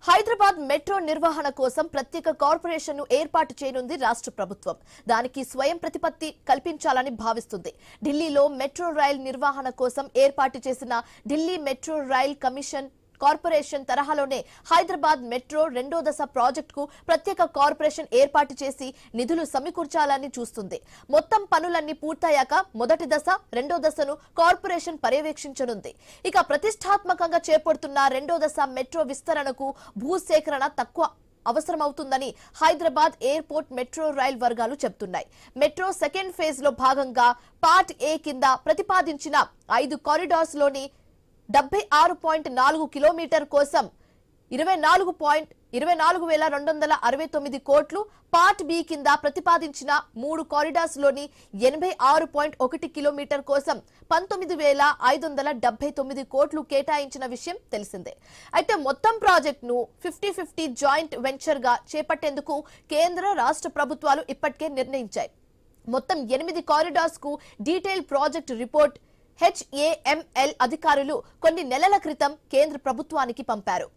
Hyderabad metro నిర్వహణ కోసం ప్రత్యేక కార్పొరేషన్ ను ఏర్పాటు చేయనుంది రాష్ట్ర ప్రభుత్వం. దానికి స్వయం ప్రతిపత్తి కల్పించాలని భావిస్తుంది. ఢిల్లీలో మెట్రో రైల్ నిర్వహణ కోసం ఏర్పాటు చేసిన Delhi metro rail commission corporation తరహాలోనే హైదరాబాద్ మెట్రో రెండో దశ ప్రాజెక్టుకు ప్రత్యేక కార్పొరేషన్ ఏర్పాటు చేసి నిధులు సమకూర్చాలని చూస్తుంది. మొత్తం పనులన్నీ పూర్తయ్యాక మొదటి దశ రెండో దశను కార్పొరేషన్ పర్యవేక్షించనుంది. ఇక ప్రతిష్టాత్మకంగా చేపడుతున్న రెండో దశ మెట్రో విస్తరణకు భూసేకరణ తక్కువ అవసరమవుతుందని హైదరాబాద్ ఎయిర్పోర్ట్ మెట్రో రైల్ వర్గాలు చెబుతున్నాయి. మెట్రో సెకండ్ ఫేజ్ లో భాగంగా పార్ట్ ఏ కింద ప్రతిపాదించిన 5 కారిడార్స్ లోని 76.4 కిలోమీటర్ కోసం 24,269 కోట్లు, పార్ట్ బి కింద ప్రతిపాదించిన 3 కారిడార్స్ లోని 86.1 కిలోమీటర్ కోసం 19,579 కోట్లు కేటాయించిన విషయం తెలిసిందే. అయితే మొత్తం ప్రాజెక్టును 50-50 జాయింట్ వెంచర్ గా చేపట్టేందుకు కేంద్ర రాష్ట్ర ప్రభుత్వాలు ఇప్పటికే నిర్ణయించాయి. మొత్తం 8 కారిడార్స్ కు డీటెయిల్ ప్రాజెక్ట్ రిపోర్ట్ HAML అధికారులు కొన్ని నెలల క్రితం కేంద్ర ప్రభుత్వానికి పంపారు.